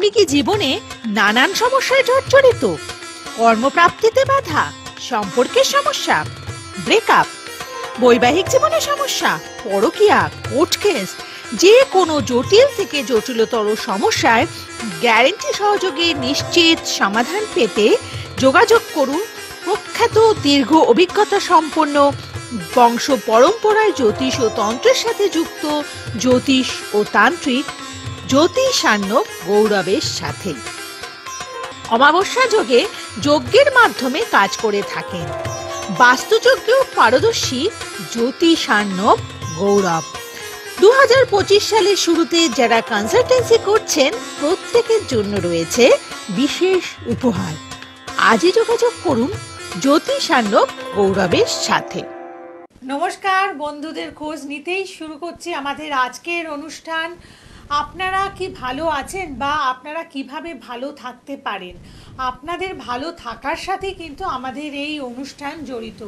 আপনি কি জীবনে নানান সমস্যায় জর্জরিত? কর্মপ্রাপ্তিতে বাধা, সম্পর্কের সমস্যা, ব্রেকআপ, বৈবাহিক জীবনে সমস্যা, পরকীয়া, কোর্ট কেস, যে কোনো জটিল থেকে জটিলতর সমস্যায় গ্যারান্টি সহযোগে নিশ্চিত সমাধান পেতে যোগাযোগ করুন প্রখ্যাত দীর্ঘ অভিজ্ঞতা সম্পন্ন বংশ পরম্পরায় জ্যোতিষ ও তন্ত্রের সাথে যুক্ত জ্যোতিষ ও তান্ত্রিক জ্যোতিষার্ণব গৌরবের সাথে। অমাবস্যা যোগে যজ্ঞের মাধ্যমে কাজ করে থাকেন বাস্তুযজ্ঞেও পারদর্শী জ্যোতিষার্ণব গৌরব। 2025 সালের শুরুতে যারা কনসালটেন্সি করছেন প্রত্যেকের জন্য রয়েছে বিশেষ উপহার। আজই যোগাযোগ করুন জ্যোতিষার্ণব গৌরবের সাথে। নমস্কার বন্ধুদের, খোঁজ নিতেই শুরু করছি আমাদের আজকের অনুষ্ঠান। আপনারা কি ভালো আছেন বা আপনারা কিভাবে ভালো থাকতে পারেন? আপনাদের ভালো থাকার সাথে কিন্তু আমাদের এই অনুষ্ঠান জড়িত।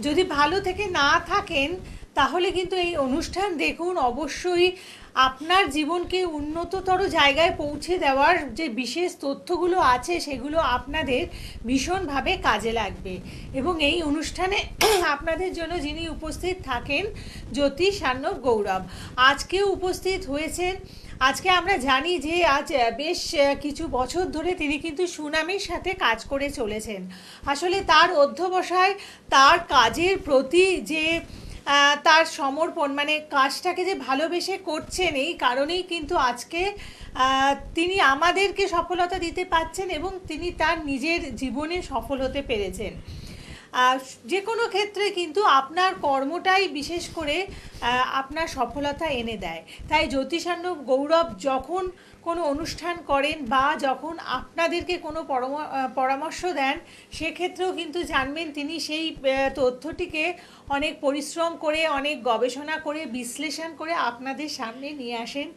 যদি ভালো থেকে না থাকেন তাহলে কিন্তু এই অনুষ্ঠান দেখুন, অবশ্যই আপনার জীবনকে উন্নততর জায়গায় পৌঁছে দেওয়ার যে বিশেষ তথ্যগুলো আছে সেগুলো আপনাদের ভীষণভাবে কাজে লাগবে। এবং এই অনুষ্ঠানে আপনাদের জন্য যিনি উপস্থিত থাকেন জ্যোতিষার্ণব গৌরব আজকেও উপস্থিত হয়েছেন। আজকে আমরা জানি যে আজ বেশ কিছু বছর ধরে তিনি কিন্তু সুনামের সাথে কাজ করে চলেছেন। আসলে তার অধ্যবসায়, তার কাজের প্রতি যে তার সমর্পণ, মানে কাজটাকে যে ভালোবেসে করছেন, এই কারণেই কিন্তু আজকে তিনি আমাদেরকে সফলতা দিতে পারছেন এবং তিনি তার নিজের জীবনে সফল হতে পেরেছেন। যে কোনো ক্ষেত্রে কিন্তু আপনার কর্মটাই বিশেষ করে আপনার সফলতা এনে দেয়। তাই জ্যোতিষার্ণব গৌরব যখন কোনো অনুষ্ঠান করেন বা যখন আপনাদেরকে কোনো পরামর্শ দেন, সেক্ষেত্রেও কিন্তু জানবেন তিনি সেই তথ্যটিকে অনেক পরিশ্রম করে, অনেক গবেষণা করে, বিশ্লেষণ করে আপনাদের সামনে নিয়ে আসেন,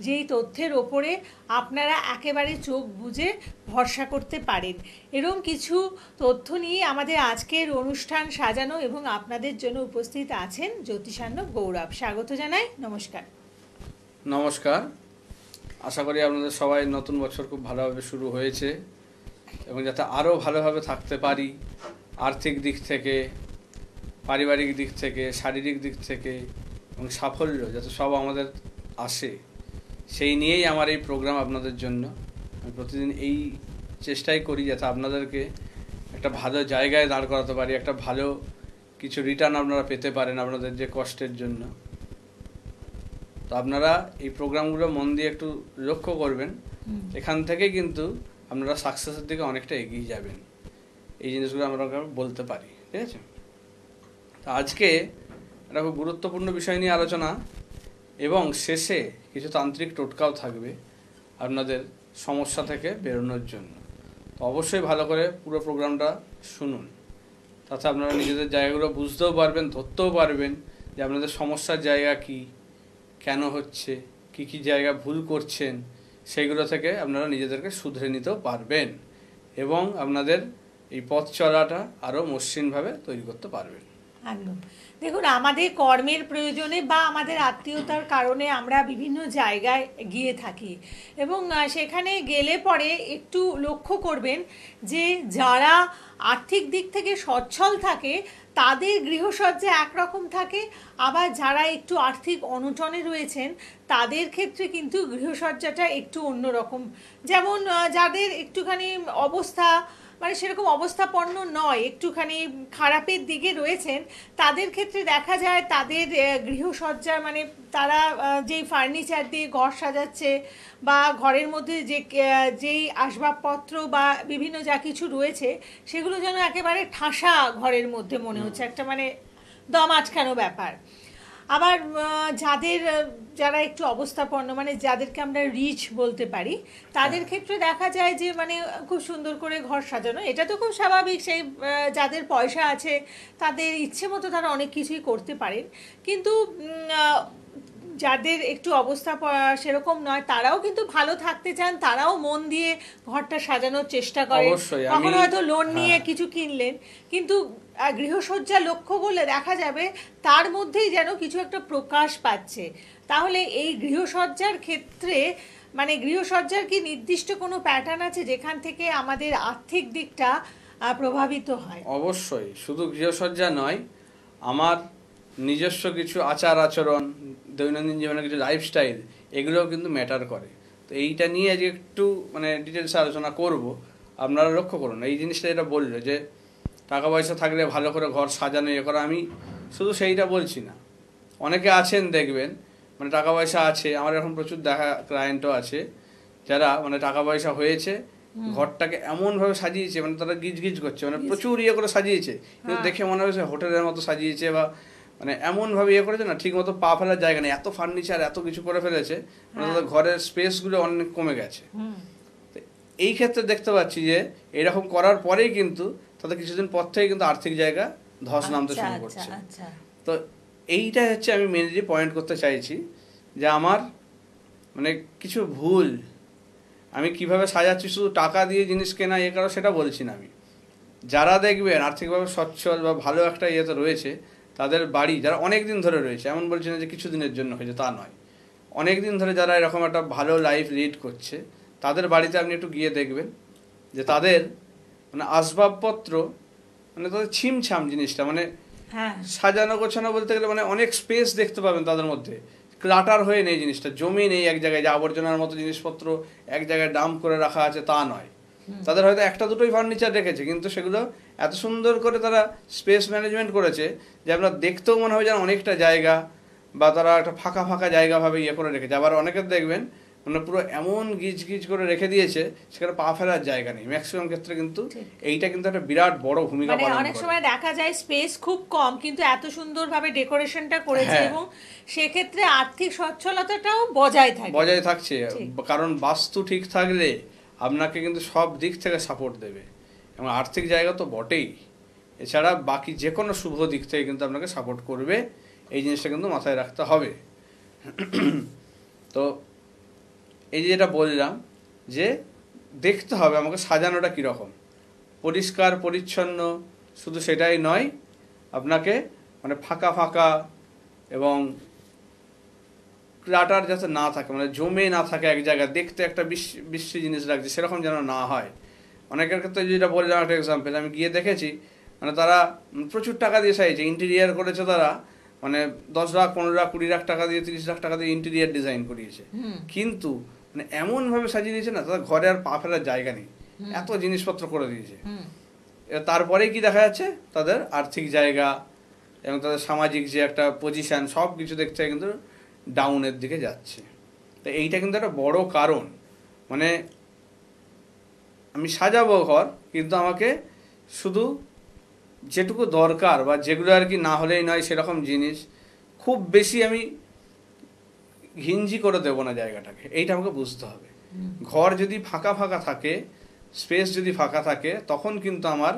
যেই তথ্যের ওপরে আপনারা একেবারে চোখ বুজে ভরসা করতে পারেন। এরকম কিছু তথ্য নিয়ে আমাদের আজকের অনুষ্ঠান সাজানো এবং আপনাদের জন্য উপস্থিত আছেন জ্যোতিষার্ণব গৌরব। স্বাগত জানাই, নমস্কার। নমস্কার। আশা করি আপনাদের সবাই নতুন বছর খুব ভালোভাবে শুরু হয়েছে এবং যাতে আরও ভালোভাবে থাকতে পারি, আর্থিক দিক থেকে, পারিবারিক দিক থেকে, শারীরিক দিক থেকে এবং সাফল্য যাতে সব আমাদের আসে, সেই নিয়েই আমার এই প্রোগ্রাম আপনাদের জন্য। আমি প্রতিদিন এই চেষ্টাই করি যাতে আপনাদেরকে একটা ভালো জায়গায় দাঁড় করাতে পারি, একটা ভালো কিছু রিটার্ন আপনারা পেতে পারেন আপনাদের যে কষ্টের জন্য। তো আপনারা এই প্রোগ্রামগুলো মন দিয়ে একটু লক্ষ্য করবেন, এখান থেকে কিন্তু আপনারা সাকসেসের দিকে অনেকটা এগিয়ে যাবেন। এই জিনিসগুলো আমরা বলতে পারি, ঠিক আছে? তো আজকে একটা খুব গুরুত্বপূর্ণ বিষয় নিয়ে আলোচনা এবং শেষে কিছু তান্ত্রিক টোটকাও থাকবে আপনাদের সমস্যা থেকে বেরোনোর জন্য। তো অবশ্যই ভালো করে পুরো প্রোগ্রামটা শুনুন, তাতে আপনারা নিজেদের জায়গাগুলো বুঝতেও পারবেন, ধরতেও পারবেন যে আপনাদের সমস্যার জায়গা কি, কেন হচ্ছে, কি কি জায়গা ভুল করছেন, সেইগুলো থেকে আপনারা নিজেদেরকে শুধরে নিতেও পারবেন এবং আপনাদের এই পথ চলাটা আরও মসৃণভাবে তৈরি করতে পারবেন। একদম। দেখুন, আমাদের কর্মের প্রয়োজনে বা আমাদের আত্মীয়তার কারণে আমরা বিভিন্ন জায়গায় গিয়ে থাকি এবং সেখানে গেলে পরে একটু লক্ষ্য করবেন যে যারা আর্থিক দিক থেকে সচ্ছল থাকে তাদের গৃহসজ্জা একরকম থাকে, আবার যারা একটু আর্থিক অনটনে রয়েছেন তাদের ক্ষেত্রে কিন্তু গৃহসজ্জাটা একটু অন্যরকম। যেমন যাদের একটুখানি অবস্থা মানে সেরকম অবস্থাপন্ন নয়, একটুখানি খারাপের দিকে রয়েছেন, তাদের ক্ষেত্রে দেখা যায় তাদের গৃহসজ্জা মানে তারা যেই ফার্নিচার দিয়ে ঘর সাজাচ্ছে বা ঘরের মধ্যে যেই আসবাবপত্র বা বিভিন্ন যা কিছু রয়েছে সেগুলো যেন একেবারে ঠাসা ঘরের মধ্যে মনে হচ্ছে, একটা মানে দম আটকানো ব্যাপার। আবার যারা একটু অবস্থাপন্ন মানে যাদেরকে আমরা রিচ বলতে পারি, তাদের ক্ষেত্রে দেখা যায় যে মানে খুব সুন্দর করে ঘর সাজানো, এটা তো খুব স্বাভাবিক। সেই যাদের পয়সা আছে তাদের ইচ্ছে মতো তারা অনেক কিছুই করতে পারেন, কিন্তু যাদের একটু অবস্থা সেরকম নয় তারাও কিন্তু ভালো থাকতে চান, তারাও মন দিয়ে ঘরটা সাজানোর চেষ্টা করেন। কখনো হয়তো লোন নিয়ে কিছু কিনলেন, কিন্তু গৃহসজ্জা লক্ষ্য করলে দেখা যাবে তার মধ্যেই যেন কিছু একটা প্রকাশ পাচ্ছে। তাহলে এই গৃহসজ্জার ক্ষেত্রে মানে গৃহসজ্জার কি নির্দিষ্ট কোনো প্যাটার্ন আছে যেখান থেকে আমাদের আর্থিক দিকটা প্রভাবিত হয়? অবশ্যই, শুধু গৃহসজ্জা নয়, আমার নিজস্ব কিছু আচার আচরণ, দৈনন্দিন জীবনের কিছু লাইফস্টাইল, এগুলোও কিন্তু ম্যাটার করে। তো এইটা নিয়ে আজকে একটু মানে ডিটেলসে আলোচনা করব। আপনারা লক্ষ্য করুন এই জিনিসটা যেটা বললো যে টাকা পয়সা থাকলে ভালো করে ঘর সাজানো ইয়ে করা, আমি শুধু সেইটা বলছি না। অনেকে আছেন দেখবেন মানে টাকা পয়সা আছে, আমার এখন প্রচুর দেখা ক্লায়েন্টও আছে যারা মানে টাকা পয়সা হয়েছে, ঘরটাকে এমন ভাবে সাজিয়েছে মানে তারা গিজ গিজ করছে, মানে প্রচুর ইয়ে করে সাজিয়েছে, কিন্তু দেখে মনে হয়েছে হোটেলের মতো সাজিয়েছে, বা মানে এমন ভাবে ইয়ে করেছে না ঠিক মতো পা ফেলার জায়গা নেই, এত ফার্নিচার এত কিছু করে ফেলেছে, মানে তাদের ঘরের স্পেসগুলো অনেক কমে গেছে। তো এই ক্ষেত্রে দেখতে পাচ্ছি যে এরকম করার পরেই কিন্তু তাদের কিছুদিন পর থেকে কিন্তু আর্থিক জায়গা ধস নামতে শুরু করছে। তো এইটা হচ্ছে আমি মেনলি পয়েন্ট করতে চাইছি যে আমার মানে কিছু ভুল, আমি কিভাবে সাজাচ্ছি শুধু টাকা দিয়ে জিনিস কেনা ইয়ে করা সেটা বলছি না আমি। যারা দেখবেন আর্থিকভাবে সচ্ছল বা ভালো একটা ইয়েতে রয়েছে, তাদের বাড়ি যারা অনেক দিন ধরে রয়েছে, এমন বলছি না যে কিছু দিনের জন্য হয়েছে, তা নয়, অনেক দিন ধরে যারা এরকম একটা ভালো লাইফ লিড করছে, তাদের বাড়িতে আপনি একটু গিয়ে দেখবেন যে তাদের মানে আসবাবপত্র মানে তাদের ছিমছাম জিনিসটা, মানে সাজানো গোছানো বলতে গেলে মানে অনেক স্পেস দেখতে পাবেন তাদের মধ্যে, ক্লাটার হয়ে নেই জিনিসটা, জমি নেই এক জায়গায় যে আবর্জনার মতো জিনিসপত্র এক জায়গায় ডাম্প করে রাখা আছে, তা নয়। তাদের হয়তো একটা দুটোই ফার্নিচার রেখেছে, কিন্তু সেগুলো এত সুন্দর করে তারা স্পেস ম্যানেজমেন্ট করেছে যে আপনার দেখতেও মনে হয় যেন অনেকটা জায়গা, বা তারা একটা ফাঁকা ফাঁকা জায়গা ভাবে ইয়ে করে রেখেছে। আবার অনেকের দেখবেন মানে পুরো এমন গিজ গিজ করে রেখে দিয়েছে সেখানে পা ফেলার জায়গা নেই। ম্যাক্সিমাম ক্ষেত্রে কিন্তু এইটা কিন্তু একটা বিরাট বড় ভূমিকা পালন করে। অনেক সময় দেখা যায় স্পেস খুব কম কিন্তু এত সুন্দরভাবে ডেকোরেশনটা করেছে, এবং সেক্ষেত্রে আর্থিক সচ্ছলতাটাও বজায় থাকছে। কারণ বাস্তু ঠিক থাকলে আপনাকে কিন্তু সব দিক থেকে সাপোর্ট দেবে, এবং আর্থিক জায়গা তো বটেই, এছাড়া বাকি যে কোনো শুভ দিক থেকে কিন্তু আপনাকে সাপোর্ট করবে। এই জিনিসটা কিন্তু মাথায় রাখতে হবে। তো এই যে যেটা বললাম যে দেখতে হবে আমাকে সাজানোটা কীরকম, পরিষ্কার পরিচ্ছন্ন, শুধু সেটাই নয়, আপনাকে মানে ফাঁকা ফাঁকা এবং ক্লাটার যাতে না থাকে, মানে জমে না থাকে এক জায়গায়, দেখতে একটা বিশ্রী জিনিস লাগছে সেরকম যেন না হয়। অনেকের ক্ষেত্রে যেটা বললাম একটা এক্সাম্পল, আমি গিয়ে দেখেছি মানে তারা প্রচুর টাকা দিয়ে সাজিয়েছে, ইন্টেরিয়ার করেছে, তারা মানে 10 লাখ 15 লাখ 20 লাখ টাকা দিয়ে 30 লাখ টাকা দিয়ে ইন্টেরিয়ার ডিজাইন করিয়েছে, কিন্তু মানে এমন ভাবে সাজিয়ে দিয়েছে না তাদের ঘরে আর পা ফেলার জায়গা নেই, এত জিনিসপত্র করে দিয়েছে। তারপরেই কি দেখা যাচ্ছে তাদের আর্থিক জায়গা এবং তাদের সামাজিক যে একটা পজিশন সব কিছু দেখতে কিন্তু ডাউনের দিকে যাচ্ছে। তো এইটা কিন্তু একটা বড় কারণ, মানে আমি সাজাবো ঘর কিন্তু আমাকে শুধু যেটুকু দরকার বা যেগুলো আর কি না হলেই নয় সেরকম জিনিস খুব বেশি আমি ঘিঞ্জি করে দেবো না জায়গাটাকে, এইটা আমাকে বুঝতে হবে। ঘর যদি ফাঁকা ফাঁকা থাকে, স্পেস যদি ফাঁকা থাকে, তখন কিন্তু আমার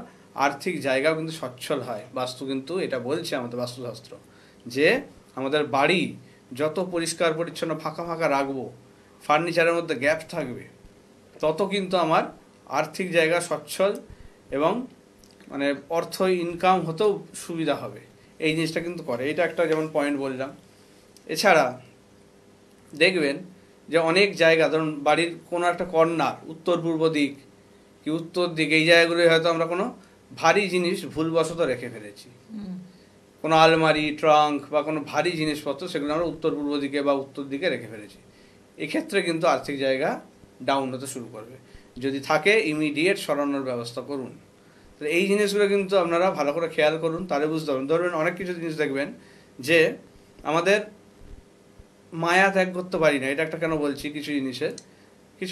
আর্থিক জায়গাও কিন্তু সচ্ছল হয়। বাস্তু কিন্তু এটা বলছে আমাদের বাস্তুশাস্ত্র যে আমাদের বাড়ি যত পরিষ্কার পরিচ্ছন্ন ফাঁকা ফাঁকা রাখবো, ফার্নিচারের মধ্যে গ্যাপ থাকবে, তত কিন্তু আমার আর্থিক জায়গা সচ্ছল এবং মানে অর্থ ইনকাম হতেও সুবিধা হবে। এই জিনিসটা কিন্তু করে, এটা একটা যেমন পয়েন্ট বললাম। এছাড়া দেখবেন যে অনেক জায়গা, ধরুন বাড়ির কোনো একটা কর্নার, উত্তর পূর্ব দিক কি উত্তর দিক, এই জায়গাগুলোয় হয়তো আমরা কোনো ভারী জিনিস ভুলবশত রেখে ফেলেছি, কোনো আলমারি, ট্রাঙ্ক বা কোনো ভারী জিনিসপত্র, সেগুলো আমরা উত্তর পূর্ব দিকে বা উত্তর দিকে রেখে ফেলেছি। এক্ষেত্রে কিন্তু আর্থিক জায়গা ডাউন হতে শুরু করবে। যদি থাকে ইমিডিয়েট সরানোর ব্যবস্থা করুন। তো এই জিনিসগুলো কিন্তু আপনারা ভালো করে খেয়াল করুন, তাহলে বুঝতে পারবেন। ধরবেন অনেক কিছু জিনিস দেখবেন যে আমাদের মায়া ত্যাগ করতে পারি না, এটা একটা কেন বলছি, কিছু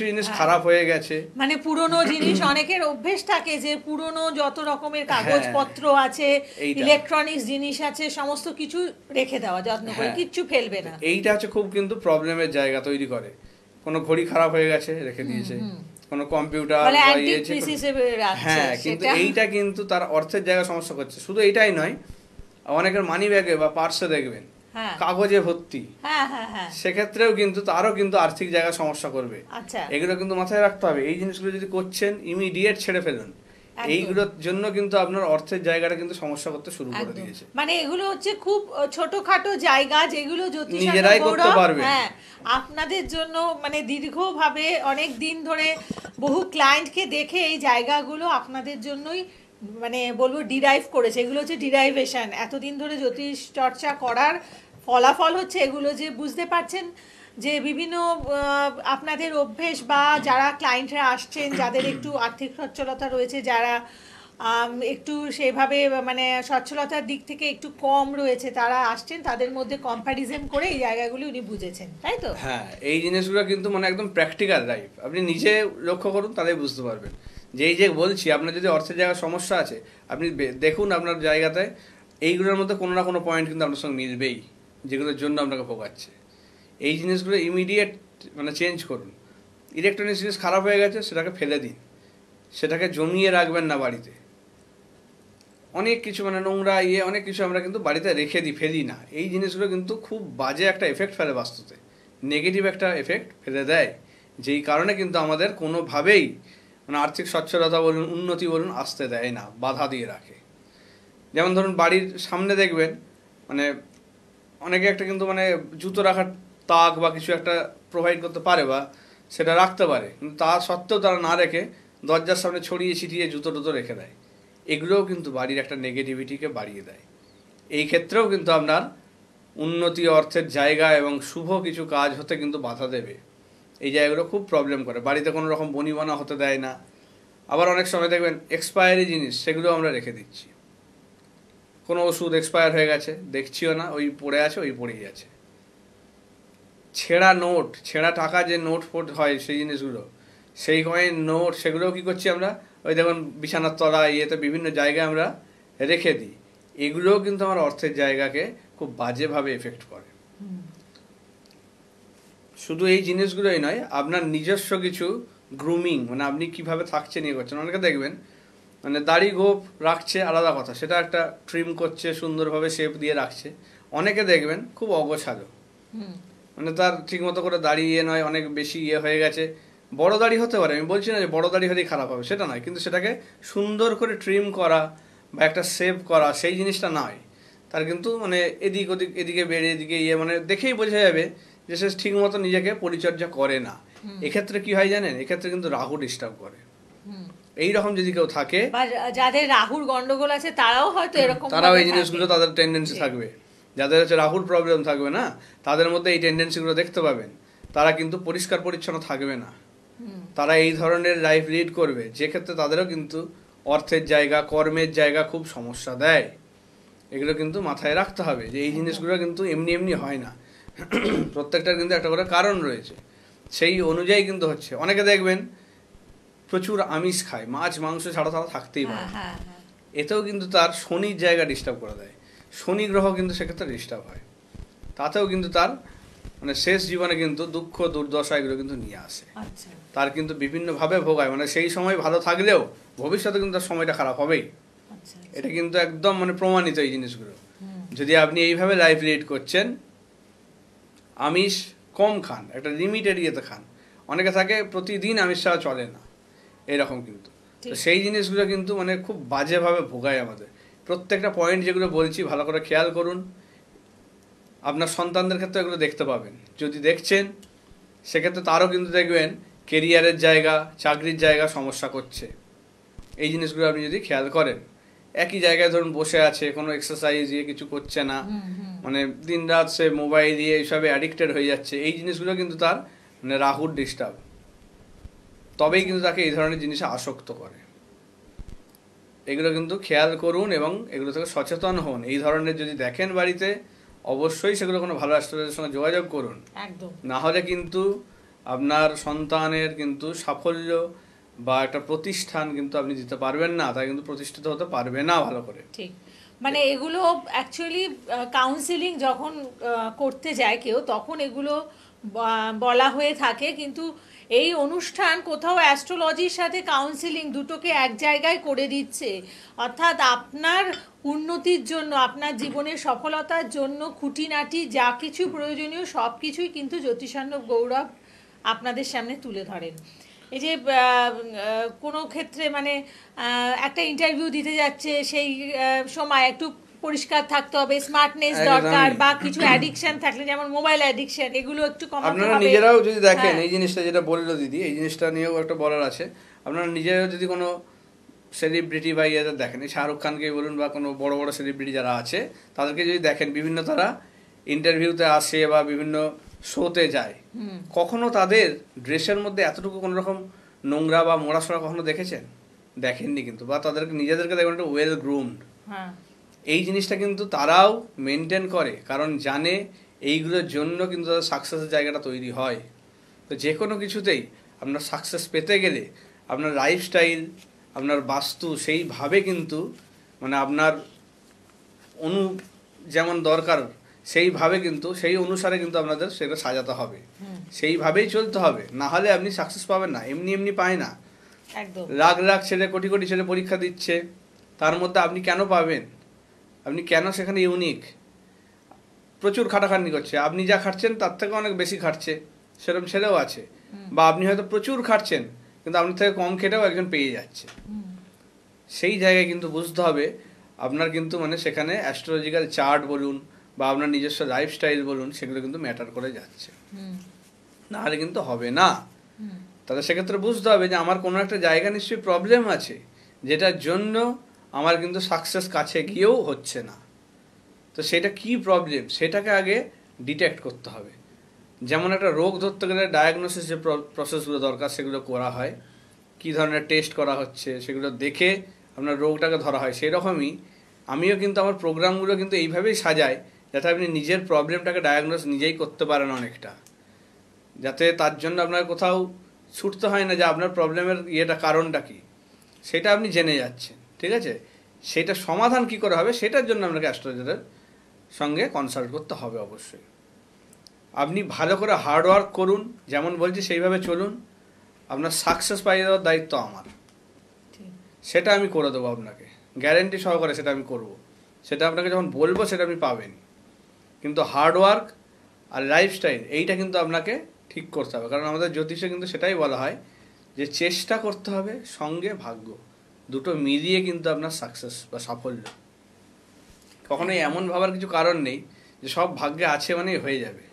জিনিস খারাপ হয়ে গেছে, মানে পুরনো জিনিস, অনেকের অভ্যেস থাকে যে পুরনো যত রকমের কাগজপত্র আছে, ইলেকট্রনিক্স জিনিস আছে, সমস্ত কিছু রেখে দেওয়া, যত্ন করে কিচ্ছু ফেলবে না। এইটা হচ্ছে খুব কিন্তু প্রবলেমের জায়গা তৈরি করে। কোনো ঘড়ি খারাপ হয়ে গেছে রেখে দিয়েছে, কোনো কম্পিউটার, হ্যাঁ, কিন্তু এইটা কিন্তু তার অর্থের জায়গা সমস্যা করছে। শুধু এইটাই নয়, অনেকের মানি ব্যাগে বা পার্সে দেখবেন কাগজে ভর্তি, সেক্ষেত্রেও কিন্তু তারও কিন্তু আর্থিক জায়গা সমস্যা করবে। এগুলো কিন্তু মাথায় রাখতে হবে। এই জিনিসগুলো যদি করছেন ইমিডিয়েট ছেড়ে ফেলুন, একদম। এইগুলোর জন্য কিন্তু আপনার অর্থের জায়গাটা কিন্তু সমস্যা করতে শুরু করে একদম। দিয়েছে। মানে এগুলো হচ্ছে খুব ছোটখাটো জায়গা যেগুলো জ্যোতিষালয় নিজেরাই করতে গৌরব, পারবেন। হ্যাঁ, আপনাদের জন্য মানে দীর্ঘভাবে অনেক দিন ধরে বহু ক্লায়েন্টকে দেখে এই জায়গাগুলো আপনাদের জন্যই মানে বলবো ডিরাইভ করেছে। এগুলো হচ্ছে ডিরাইভেশন, এতদিন ধরে জ্যোতিষ চর্চা করার ফলাফল হচ্ছে এগুলো, যে বুঝতে পারছেন যে বিভিন্ন আপনাদের অভ্যেস বা যারা ক্লায়েন্টরা আসছেন যাদের একটু আর্থিক সচ্ছলতা রয়েছে, যারা একটু সেভাবে মানে সচ্ছলতার দিক থেকে একটু কম রয়েছে, তারা আসছেন, তাদের মধ্যে কম্প্যারিজন করে এই জায়গাগুলি উনি বুঝেছেন, তাই তো? হ্যাঁ, এই জিনিসগুলো কিন্তু মানে একদম প্র্যাকটিক্যাল লাইফ, আপনি নিজে লক্ষ্য করুন তাহলেই বুঝতে পারবেন। যে এই যে বলছি, আপনার যদি অর্থের জায়গায় সমস্যা আছে, আপনি দেখুন আপনার জায়গাতে এইগুলোর মধ্যে কোনো না কোনো পয়েন্ট কিন্তু আপনার সঙ্গে মিলবেই, যেগুলোর জন্য আপনাকে ভোগাচ্ছে। এই জিনিসগুলো ইমিডিয়েট মানে চেঞ্জ করুন। ইলেকট্রনিক্স জিনিস খারাপ হয়ে গেছে, সেটাকে ফেলে দিন, সেটাকে জমিয়ে রাখবেন না বাড়িতে। অনেক কিছু মানে নোংরা অনেক কিছু আমরা কিন্তু বাড়িতে রেখে দিই, ফেলি না। এই জিনিসগুলো কিন্তু খুব বাজে একটা এফেক্ট ফেলে বাস্তুতে, নেগেটিভ একটা এফেক্ট ফেলে দেয়, যেই কারণে কিন্তু আমাদের কোনোভাবেই মানে আর্থিক সচ্ছলতা বলুন, উন্নতি বলুন, আসতে দেয় না, বাধা দিয়ে রাখে। যেমন ধরুন বাড়ির সামনে দেখবেন মানে অনেকে একটা কিন্তু মানে জুতো রাখার তাক বা কিছু একটা প্রোভাইড করতে পারে বা সেটা রাখতে পারে, কিন্তু তা সত্ত্বেও তারা না রেখে দরজার সামনে ছড়িয়ে ছিটিয়ে জুতো টুতো রেখে দেয়। এগুলোও কিন্তু বাড়ির একটা নেগেটিভিটিকে বাড়িয়ে দেয়। এই ক্ষেত্রেও কিন্তু আপনার উন্নতি, অর্থের জায়গা এবং শুভ কিছু কাজ হতে কিন্তু বাধা দেবে। এই জায়গাগুলো খুব প্রবলেম করে, বাড়িতে কোনো রকম বনিবনা হতে দেয় না। আবার অনেক সময় দেখবেন এক্সপায়ারি জিনিস সেগুলো আমরা রেখে দিচ্ছি, কোনো ওষুধ এক্সপায়ার হয়ে গেছে দেখছিও না, ওই পড়ে আছে, ওই পড়েই আছে। ছেঁড়া নোট, ছেঁড়া টাকা যে নোট ফোট হয় সেই জিনিসগুলো, সেই কয়েন নোট, সেগুলোও কী করছি আমরা, ওই দেখুন বিছানার তলা ইয়েতে বিভিন্ন জায়গায় আমরা রেখে দিই। এগুলোও কিন্তু আমার অর্থের জায়গাকে খুব বাজেভাবে এফেক্ট করে। শুধু এই জিনিসগুলোই নয়, আপনার নিজস্ব কিছু গ্রুমিং মানে আপনি কিভাবে থাকছেন ইয়ে করছেন। অনেকে দেখবেন মানে দাড়ি গোপ রাখছে আলাদা কথা, সেটা একটা ট্রিম করছে, সুন্দরভাবে শেপ দিয়ে রাখছে। অনেকে দেখবেন খুব অগোছালো, মানে তার ঠিকমতো করে দাড়ি নয়, অনেক বেশি হয়ে গেছে। বড় দাড়ি হতে পারে, আমি বলছি না যে বড় দাড়ি হলেই খারাপ হবে, সেটা নয়, কিন্তু সেটাকে সুন্দর করে ট্রিম করা বা একটা শেপ করা সেই জিনিসটা নয়। তার কিন্তু মানে এদিক ওদিক, এদিকে বেড়ে এদিকে মানে দেখেই বোঝা যাবে যে সে ঠিকমতো নিজেকে পরিচর্যা করে না। এক্ষেত্রে কি হয় জানেন, এক্ষেত্রে কিন্তু রাহু ডিস্টার্ব করে। এইরকম যদি কেউ থাকে, যাদের রাহুর গন্ডগোল আছে তারাও হয়তো এরকম, তারাও এই জিনিসগুলো তাদের টেন্ডেন্সি থাকবে। যাদের হচ্ছে রাহুর প্রবলেম থাকবে না, তাদের মধ্যে এই টেন্ডেন্সিগুলো দেখতে পাবেন। তারা কিন্তু পরিষ্কার পরিচ্ছন্ন থাকবে না, তারা এই ধরনের লাইফ লিড করবে, যে ক্ষেত্রে তাদেরও কিন্তু অর্থের জায়গা, কর্মের জায়গা খুব সমস্যা দেয়। এগুলো কিন্তু মাথায় রাখতে হবে যে এই জিনিসগুলো কিন্তু এমনি এমনি হয় না, প্রত্যেকটার কিন্তু একটা করে কারণ রয়েছে, সেই অনুযায়ী কিন্তু হচ্ছে। অনেকে দেখবেন প্রচুর আমিষ খায়, মাছ মাংস ছাড়া তারা থাকতেই পারে, এতেও কিন্তু তার শনির জায়গা ডিস্টার্ব করে দেয়। শনি গ্রহ কিন্তু সেক্ষেত্রে ডিস্টার্ব হয়, তাতেও কিন্তু তার মানে শেষ জীবনে কিন্তু দুঃখ দুর্দশা এগুলো কিন্তু নিয়ে আসে। তার কিন্তু বিভিন্নভাবে ভোগায়, মানে সেই সময় ভালো থাকলেও ভবিষ্যতে কিন্তু তার সময়টা খারাপ হবেই। এটা কিন্তু একদম মানে প্রমাণিত এই জিনিসগুলো। যদি আপনি এইভাবে লাইফ লিড করছেন, আমিষ কম খান, একটা লিমিটেড ইয়েতে খান। অনেকে থাকে প্রতিদিন আমিষ ছাড়া চলে না, এরকম কিন্তু। তো সেই জিনিসগুলো কিন্তু মানে খুব বাজেভাবে ভোগায় আমাদের। প্রত্যেকটা পয়েন্ট যেগুলো বলছি ভালো করে খেয়াল করুন। আপনার সন্তানদের ক্ষেত্রে এগুলো দেখতে পাবেন, যদি দেখছেন সেক্ষেত্রে তারও কিন্তু দেখবেন কেরিয়ারের জায়গা, চাকরির জায়গা সমস্যা করছে। এই জিনিসগুলো আপনি যদি খেয়াল করেন, একই জায়গায় ধরুন বসে আছে, কোনো এক্সারসাইজ কিছু করছে না, মানে দিন রাত সে মোবাইল এইসবে অ্যাডিক্টেড হয়ে যাচ্ছে, এই জিনিসগুলো কিন্তু তার মানে রাহুর ডিস্টার্ব। তবেই কিন্তু তাকে এই ধরনের জিনিসে আসক্ত করে। এগুলো কিন্তু খেয়াল করুন এবং এগুলো থেকে সচেতন হন। এই ধরনের যদি দেখেন বাড়িতে, অবশ্যই সেগুলো কোনো ভালো অ্যাস্ট্রোলজারের সঙ্গে যোগাযোগ করুন। একদম, না হলে কিন্তু আপনার সন্তানের কিন্তু সাফল্য বা একটা প্রতিষ্ঠান কিন্তু আপনি দিতে পারবেন না, তাই কিন্তু প্রতিষ্ঠিত হতে পারবে না ভালো করে। ঠিক, মানে এগুলো অ্যাকচুয়ালি কাউন্সিলিং যখন করতে যায় কেউ, তখন এগুলো বলা হয়ে থাকে, কিন্তু এই অনুষ্ঠান কোথাও অ্যাস্ট্রোলজির সাথে কাউন্সিলিং দুটোকে এক জায়গায় করে দিচ্ছে। অর্থাৎ আপনার উন্নতির জন্য, আপনার জীবনের সফলতার জন্য খুঁটিনাটি যা কিছু প্রয়োজনীয় সব কিছুই কিন্তু জ্যোতিষার্ণব গৌরব আপনাদের সামনে তুলে ধরেন। এই যে কোনো ক্ষেত্রে মানে একটা ইন্টারভিউ দিতে যাচ্ছে সেই সময় একটু পরিষ্কার থাকতে হবে, স্মার্টনেস একদমই। দরকার, বা কিছু অ্যাডিকশন থাকলে যেমন মোবাইল অ্যাডিকশন, এগুলো একটু কমাতে আপনারা হবে। নিজেরাও যদি দেখেন, হ্যাঁ। এই জিনিসটা যেটা বললো দিদি, এই জিনিসটা নিয়েও একটা বলার আছে। আপনারা নিজেরাও যদি কোনো সেলিব্রিটি বা ইয়েদের দেখেন, এই শাহরুখ খানকে বলুন বা কোনো বড় বড় সেলিব্রিটি যারা আছে, তাদেরকে যদি দেখেন বিভিন্ন তারা ইন্টারভিউতে আসে বা বিভিন্ন শোতে যায়, কখনো তাদের ড্রেসের মধ্যে এতটুকু কোনো রকম নোংরা বা মোড়াসোড়া কখনো দেখেছেন? দেখেননি কিন্তু। বা তাদেরকে নিজেদেরকে দেখবেন একটা ওয়েল গ্রুমড। হ্যাঁ। এই জিনিসটা কিন্তু তারাও মেনটেন করে, কারণ জানে এইগুলোর জন্য কিন্তু তাদের সাকসেসের জায়গাটা তৈরি হয়। তো যে কোনো কিছুতেই আপনার সাকসেস পেতে গেলে আপনার লাইফস্টাইল, আপনার বাস্তু সেইভাবে কিন্তু মানে আপনার যেমন দরকার সেইভাবে কিন্তু সেই অনুসারে কিন্তু আপনাদের সেটা সাজাতে হবে, সেইভাবেই চলতে হবে। না হলে আপনি সাকসেস পাবেন না, এমনি এমনি পায় না। একদম। লাখ লাখ ছেলে, কোটি কোটি ছেলে পরীক্ষা দিচ্ছে, তার মধ্যে আপনি কেন পাবেন? আপনি কেন সেখানে ইউনিক? প্রচুর খাটাখাটনি করছে, আপনি যা খাটছেন তার থেকে অনেক বেশি খাটছে, সেরকম ছেলেও আছে। বা আপনি হয়তো প্রচুর খাটছেন কিন্তু আপনার থেকে কম খেটেও একজন পেয়ে যাচ্ছে। সেই জায়গায় কিন্তু বুঝতে হবে আপনার কিন্তু মানে সেখানে অ্যাস্ট্রোলজিক্যাল চার্ট বলুন বা আপনার নিজস্ব লাইফস্টাইল বলুন, সেগুলো কিন্তু ম্যাটার করে যাচ্ছে। নাহলে কিন্তু হবে না। তাহলে সেক্ষেত্রে বুঝতে হবে যে আমার কোনো একটা জায়গা নিশ্চয়ই প্রবলেম আছে, যেটার জন্য আমার কিন্তু সাকসেস কাছে গিয়েও হচ্ছে না। তো সেটা কি প্রবলেম, সেটাকে আগে ডিটেক্ট করতে হবে। যেমন একটা রোগ ধরতে গেলে ডায়াগনোসিস যে প্রসেসগুলো দরকার সেগুলো করা হয়, কী ধরনের টেস্ট করা হচ্ছে সেগুলো দেখে আপনার রোগটাকে ধরা হয়। সেরকমই আমিও কিন্তু আমার প্রোগ্রামগুলো কিন্তু এইভাবেই সাজাই যাতে আপনি নিজের প্রবলেমটাকে ডায়াগনোস নিজেই করতে পারেন অনেকটা, যাতে তার জন্য আপনার কোথাও ছুটতে হয় না যে আপনার প্রবলেমের কারণটা কি, সেটা আপনি জেনে যাচ্ছেন। ঠিক আছে, সেটা সমাধান কি করে হবে সেটার জন্য আপনাকে অ্যাস্ট্রোলজারের সঙ্গে কনসাল্ট করতে হবে অবশ্যই। আপনি ভালো করে হার্ড ওয়ার্ক করুন, যেমন বলছি সেইভাবে চলুন, আপনার সাকসেস পাই দেওয়ার দায়িত্ব আমার। সেটা আমি করে দেবো আপনাকে, গ্যারেন্টি সহকারে সেটা আমি করব। সেটা আপনাকে যখন বলবো সেটা আপনি পাবেন। কিন্তু হার্ড ওয়ার্ক আর লাইফস্টাইল এইটা কিন্তু আপনাকে ঠিক করতে হবে, কারণ আমাদের জ্যোতিষে কিন্তু সেটাই বলা হয় যে চেষ্টা করতে হবে সঙ্গে ভাগ্য, দুটো মিলিয়ে কিন্তু আপনার সাকসেস বা সাফল্য। কখনোই এমন ভাবার কিছু কারণ নেই যে সব ভাগ্যে আছে মানেই হয়ে যাবে,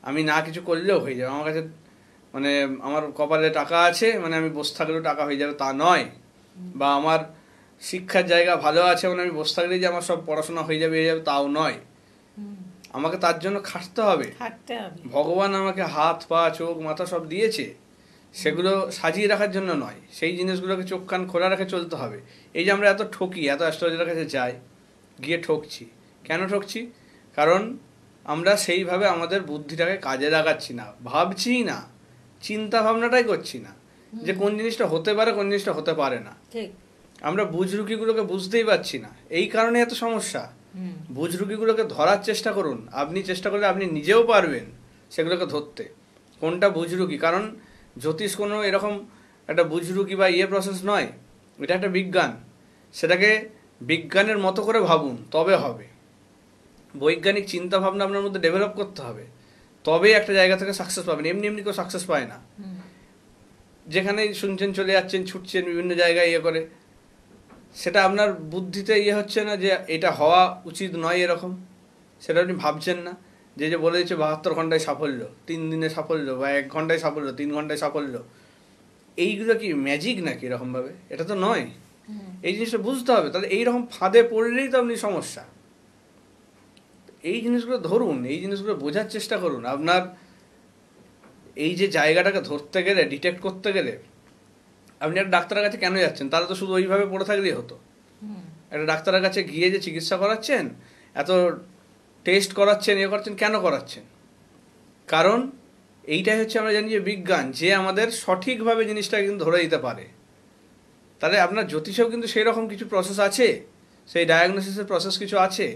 আমি না কিছু করলেও হয়ে যাবে, আমার কাছে মানে আমার কপালে টাকা আছে মানে আমি বসে থাকলেও টাকা হয়ে যাবে তা নয়, বা আমার শিক্ষার জায়গা ভালো আছে মানে আমি বসে থাকলেই যে আমার সব পড়াশোনা হয়ে যাবে তাও নয়। আমাকে তার জন্য খাটতে হবে। ভগবান আমাকে হাত পা চোখ মাথা সব দিয়েছে, সেগুলো সাজিয়ে রাখার জন্য নয়, সেই জিনিসগুলোকে চোখ কান খোলা রেখে চলতে হবে। এই যে আমরা এত ঠকি, এত অ্যাস্ট্রোলজারের কাছে যাই, গিয়ে ঠকছি, কেন ঠকছি? কারণ আমরা সেইভাবে আমাদের বুদ্ধিটাকে কাজে লাগাচ্ছি না, ভাবছি না, চিন্তা ভাবনাটাই করছি না যে কোন জিনিসটা হতে পারে কোন জিনিসটা হতে পারে না। আমরা বুজরুকিগুলোকে বুঝতেই পারছি না, এই কারণে এত সমস্যা। বুজরুকিগুলোকে ধরার চেষ্টা করুন, আপনি চেষ্টা করলে আপনি নিজেও পারবেন সেগুলোকে ধরতে, কোনটা বুজরুকি। কারণ জ্যোতিষ কোনো এরকম একটা বুজরুকি বা প্রসেস নয়, এটা একটা বিজ্ঞান। সেটাকে বিজ্ঞানের মতো করে ভাবুন, তবে হবে। বৈজ্ঞানিক চিন্তা ভাবনা আপনার মধ্যে ডেভেলপ করতে হবে, তবেই একটা জায়গা থেকে সাকসেস পাবেন। এমনি এমনি কেউ সাকসেস পায় না। যেখানেই শুনছেন চলে যাচ্ছেন, ছুটছেন বিভিন্ন জায়গায় করে, সেটা আপনার বুদ্ধিতে হচ্ছে না যে এটা হওয়া উচিত নয় এরকম, সেটা আপনি ভাবছেন না। যে বলে দিচ্ছে 72 ঘন্টায় সাফল্য, 3 দিনে সাফল্য, বা 1 ঘন্টায় সাফল্য, 3 ঘন্টায় সাফল্য, এইগুলো কি ম্যাজিক নাকি এরকমভাবে? এটা তো নয়। এই জিনিসটা বুঝতে হবে। তাহলে এইরকম ফাঁদে পড়লেই তো আপনি সমস্যা। এই জিনিসগুলো ধরুন, এই জিনিসগুলো বোঝার চেষ্টা করুন। আপনার এই যে জায়গাটাকে ধরতে গেলে, ডিটেক্ট করতে গেলে, আপনি একটা ডাক্তারের কাছে কেন যাচ্ছেন? তাহলে তো শুধু ওইভাবে পড়ে থাকলেই হতো। একটা ডাক্তারের কাছে গিয়ে যে চিকিৎসা করাচ্ছেন, এত টেস্ট করাচ্ছেন, করছেন, কেন করাচ্ছেন? কারণ এইটাই হচ্ছে আমরা জানি যে বিজ্ঞান, যে আমাদের সঠিকভাবে জিনিসটা কিন্তু ধরে দিতে পারে। তাহলে আপনার জ্যোতিষেও কিন্তু সেই রকম কিছু প্রসেস আছে, সেই ডায়াগনোসিসের প্রসেস কিছু আছে,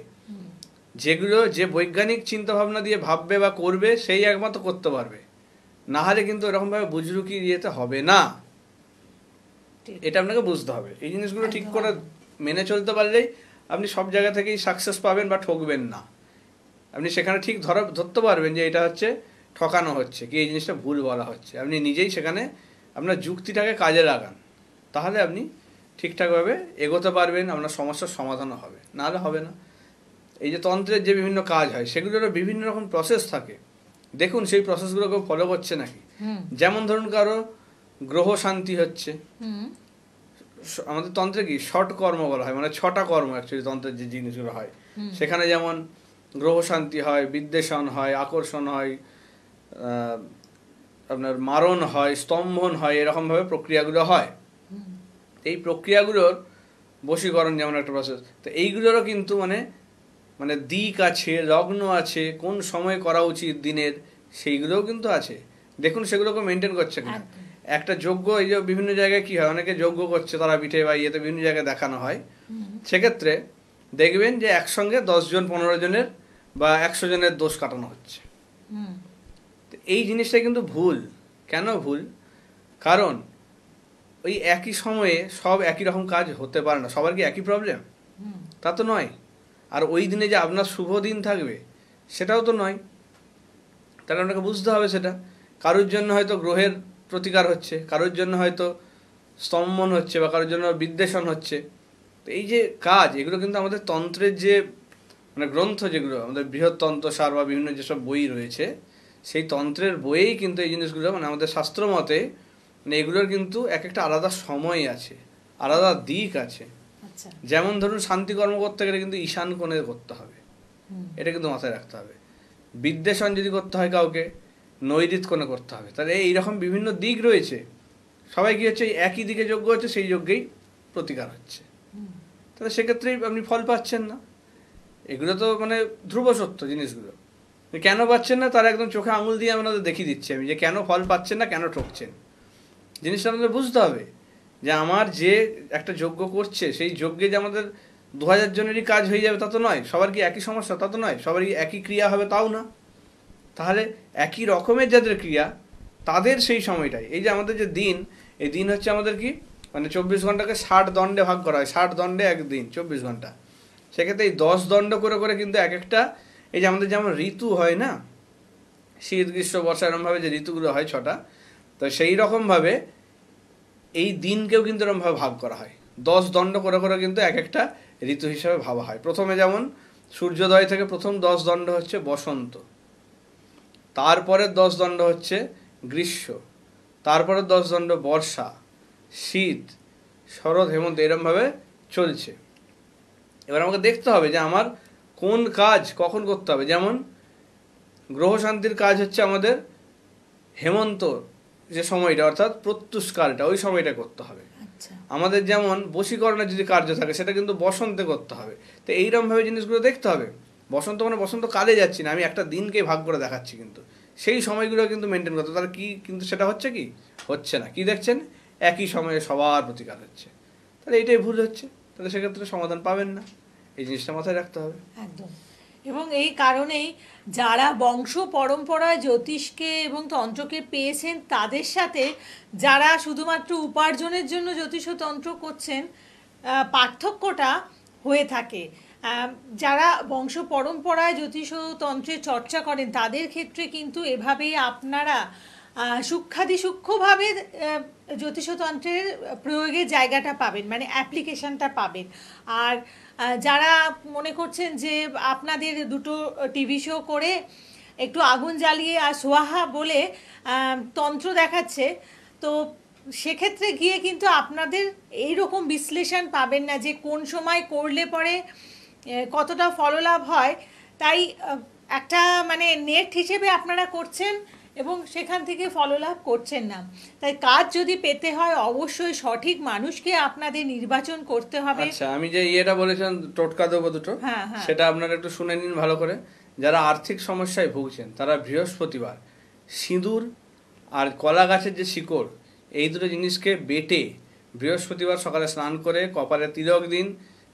যেগুলো যে বৈজ্ঞানিক চিন্তাভাবনা দিয়ে ভাববে বা করবে সেই একমাত্র করতে পারবে। না হলে কিন্তু এরকমভাবে বুজরুকি দিতে হবে না। এটা আপনাকে বুঝতে হবে। এই জিনিসগুলো ঠিক করে মেনে চলতে পারলেই আপনি সব জায়গা থেকেই সাকসেস পাবেন বা ঠকবেন না। আপনি সেখানে ঠিক ধরতে পারবেন যে এটা হচ্ছে ঠকানো হচ্ছে, কি এই জিনিসটা ভুল বলা হচ্ছে, আপনি নিজেই সেখানে আপনার যুক্তিটাকে কাজে লাগান, তাহলে আপনি ঠিকঠাকভাবে এগোতে পারবেন, আপনার সমস্যার সমাধানও হবে, নাহলে হবে না। এই যে তন্ত্রের যে বিভিন্ন কাজ হয় সেগুলোরও বিভিন্ন রকম প্রসেস থাকে, দেখুন সেই প্রসেসগুলোকে ফলো করছে নাকি। যেমন ধরুন কারো গ্রহ শান্তি হচ্ছে, আমাদের তন্ত্রে কি ষট কর্ম বলা হয়, মানে 6টা কর্ম অ্যাকচুয়ালি তন্ত্রের যে জিনিসগুলো হয়, সেখানে যেমন গ্রহ শান্তি হয়, বিদ্বেষণ হয়, আকর্ষণ হয়, আপনার মারণ হয়, স্তম্ভন হয়, এরকমভাবে প্রক্রিয়াগুলো হয়। এই প্রক্রিয়াগুলোর বশীকরণ যেমন একটা প্রসেস, তো এইগুলোরও কিন্তু মানে দিক আছে, লগ্ন আছে, কোন সময় করা উচিত দিনের, সেইগুলোও কিন্তু আছে। দেখুন সেগুলোকে মেনটেন করছে কিনা। একটা যজ্ঞ, এই যে বিভিন্ন জায়গায় কি হয়, অনেকে যজ্ঞ করছে তারা পিঠে বা ইয়েতে বিভিন্ন জায়গায় দেখানো হয়, সেক্ষেত্রে দেখবেন যে একসঙ্গে 10 জন 15 জনের বা 100 জনের দোষ কাটানো হচ্ছে। এই জিনিসটা কিন্তু ভুল। কেন ভুল? কারণ ওই একই সময়ে সব একই রকম কাজ হতে পারে না, সবার কি একই প্রবলেম? তা তো নয়। আর ওই দিনে যে আপনার শুভ দিন থাকবে সেটাও তো নয়, তাহলে আপনাকে বুঝতে হবে সেটা। কারোর জন্য হয়তো গ্রহের প্রতিকার হচ্ছে, কারোর জন্য হয়তো স্তম্ভন হচ্ছে, বা কারোর জন্য বিদ্বেষণ হচ্ছে। তো এই যে কাজ, এগুলো কিন্তু আমাদের তন্ত্রের যে গ্রন্থ, যেগুলো আমাদের বৃহৎ তন্ত্রসার বা বিভিন্ন যেসব বই রয়েছে, সেই তন্ত্রের বইয়েই কিন্তু এই জিনিসগুলো আমাদের শাস্ত্র মতে এগুলোর কিন্তু এক একটা আলাদা সময় আছে, আলাদা দিক আছে। যেমন ধরুন শান্তিকর্ম করতে গেলে কিন্তু ঈশান কোণে করতে হবে, এটা কিন্তু মাথায় রাখতে হবে। বিদ্বেষণ যদি করতে হয় কাউকে, নৈরিত কোণে করতে হবে। তাহলে এইরকম বিভিন্ন দিক রয়েছে, সবাই কি হচ্ছে একই দিকে যজ্ঞ হচ্ছে, সেই যজ্ঞেই প্রতিকার হচ্ছে, তাহলে সেক্ষেত্রেই আপনি ফল পাচ্ছেন না। এগুলো তো ধ্রুব সত্য জিনিসগুলো। কেন পাচ্ছেন না তার একদম চোখে আঙুল দিয়ে আপনাদের দেখিয়ে দিচ্ছি আমি, যে কেন ফল পাচ্ছেন না, কেন ঠকছেন। জিনিসটা আমাদের বুঝতে হবে যে আমার যে একটা যজ্ঞ করছে, সেই যজ্ঞে যে আমাদের 2000 জনেরই কাজ হয়ে যাবে তা তো নয়, সবার কি একই সমস্যা তা তো নয়, সবারই একই ক্রিয়া হবে তাও না। তাহলে একই রকমের যাদের ক্রিয়া তাদের সেই সময়টাই, এই যে আমাদের যে দিন, এই দিন হচ্ছে আমাদের কি 24 ঘন্টাকে 60 দণ্ডে ভাগ করা হয়, 60 দণ্ডে একদিন 24 ঘন্টা। সেক্ষেত্রে এই 10 দণ্ড করে করে কিন্তু এক একটা, এই যে আমাদের যেমন ঋতু হয় না, শীত গ্রীষ্ম বর্ষা এরকমভাবে যে ঋতুগুলো হয় 6টা, তো সেই রকমভাবে এই দিনকেও কিন্তু এরকমভাবে ভাগ করা হয়, 10 দণ্ড করে করে কিন্তু এক একটা ঋতু হিসাবে ভাবা হয়। প্রথমে যেমন সূর্যোদয় থেকে প্রথম 10 দণ্ড হচ্ছে বসন্ত, তারপরে 10 দণ্ড হচ্ছে গ্রীষ্ম, তারপরে 10 দণ্ড বর্ষা, শীত, শরৎ, হেমন্ত, এরকমভাবে চলছে। এবার আমাকে দেখতে হবে যে আমার কোন কাজ কখন করতে হবে। যেমন গ্রহ শান্তির কাজ হচ্ছে আমাদের হেমন্ত যে সময়টা, অর্থাৎ প্রত্যুষকালটা, ওই সময়টা করতে হবে। আমাদের যেমন বশীকরণের যদি কার্য থাকে সেটা কিন্তু বসন্তে করতে হবে। তো এইরকমভাবে জিনিসগুলো দেখতে হবে। বসন্ত বসন্ত কালে যাচ্ছি না, আমি একটা দিনকে ভাগ করে দেখাচ্ছি, কিন্তু সেই সময়গুলো কিন্তু মেনটেন করতে, তাহলে কি কিন্তু সেটা হচ্ছে কি, হচ্ছে না। কি দেখছেন, একই সময়ে সবার প্রতিকার হচ্ছে, তাহলে এইটাই ভুল হচ্ছে, তাহলে সেক্ষেত্রে সমাধান পাবেন না। এই জিনিসটা মাথায় রাখতে হবে একদম। এবং এই কারণেই যারা বংশ পরম্পরায় জ্যোতিষকে এবং তন্ত্রকে পেয়েছেন, তাদের সাথে যারা শুধুমাত্র উপার্জনের জন্য জ্যোতিষ ও তন্ত্র করছেন, পার্থক্যটা হয়ে থাকে। যারা বংশ পরম্পরায় জ্যোতিষ ও তন্ত্রের চর্চা করেন, তাদের ক্ষেত্রে কিন্তু এভাবেই আপনারা সূক্ষ্মভাবে জ্যোতিষতন্ত্রের প্রয়োগের জায়গাটা পাবেন, মানে অ্যাপ্লিকেশনটা পাবেন। আর যারা মনে করছেন যে আপনাদের দুটো টিভি শো করে একটু আগুন জ্বালিয়ে আর সোয়াহা বলে তন্ত্র দেখাচ্ছে, তো সেক্ষেত্রে গিয়ে কিন্তু আপনাদের এইরকম বিশ্লেষণ পাবেন না যে কোন সময় করলে পরে কতটা ফললাভ হয়। তাই একটা নেট হিসেবে আপনারা করছেন এবং সেখান থেকে ফললাভ করছেন না। তাই কাজ যদি পেতে হয় অবশ্যই সঠিক মানুষকে আপনাদের নির্বাচন করতে হবে। আচ্ছা, আমি যে ইয়েটা বলেছেন টোটকা দেবো দুটো, সেটা আপনারা একটু শুনে নিন ভালো করে। যারা আর্থিক সমস্যায় ভুগছেন তারা বৃহস্পতিবার সিঁদুর আর কলা গাছের যে শিকড়, এই দুটো জিনিসকে বেটে বৃহস্পতিবার সকালে স্নান করে কপালে তিলক দিন,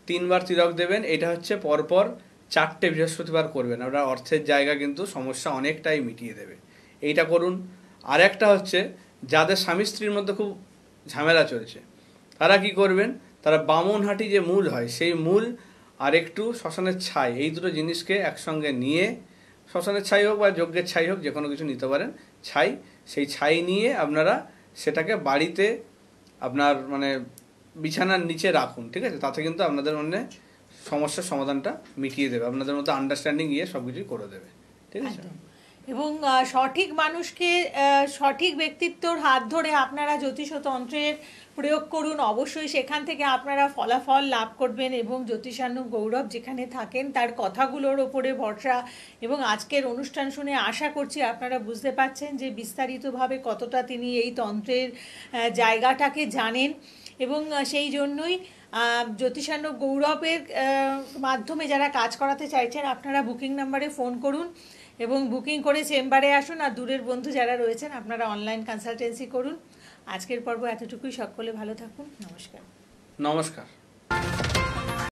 3 বার তিলক দেবেন। এটা হচ্ছে পরপর 4টে বৃহস্পতিবার করবেন, আপনার অর্থের জায়গা কিন্তু সমস্যা অনেকটাই মিটিয়ে দেবে। এইটা করুন। আর একটা হচ্ছে যাদের স্বামী স্ত্রীর মধ্যে খুব ঝামেলা চলছে, তারা কি করবেন, তারা বামনহাটি যে মূল হয় সেই মূল আর একটু শ্মশানের ছাই, এই দুটো জিনিসকে একসঙ্গে নিয়ে, শ্মশানের ছাই হোক বা যজ্ঞের ছাই হোক, যে কোনো কিছু নিতে পারেন, ছাই, সেই ছাই নিয়ে আপনারা সেটাকে বাড়িতে আপনার মানে বিছানার নিচে রাখুন, ঠিক আছে? তাতে কিন্তু আপনাদের মানে সমস্যার সমাধানটা মিটিয়ে দেবে, আপনাদের মধ্যে আন্ডারস্ট্যান্ডিং সব কিছুই করে দেবে, ঠিক আছে? একদম। এবং সঠিক মানুষকে সঠিক ব্যক্তিত্বর হাত ধরে আপনারা জ্যোতিষ তন্ত্রের প্রয়োগ করুন, অবশ্যই সেখান থেকে আপনারা ফলাফল লাভ করবেন। এবং জ্যোতিষানু গৌরব যেখানে থাকেন তার কথাগুলোর ওপরে ভরসা এবং আজকের অনুষ্ঠান শুনে আশা করছি আপনারা বুঝতে পারছেন যে বিস্তারিতভাবে কতটা তিনি এই তন্ত্রের জায়গাটাকে জানেন। এবং সেই জন্যই জ্যোতিষানু গৌরবের মাধ্যমে যারা কাজ করাতে চাইছেন আপনারা বুকিং নাম্বারে ফোন করুন এবং বুকিং করে চেম্বারে আসুন। আর দূরের বন্ধু যারা রয়েছেন আপনারা অনলাইন কনসালটেন্সি করুন। আজকের পর্ব এতটুকুই, সকলে ভালো থাকুন, নমস্কার। নমস্কার।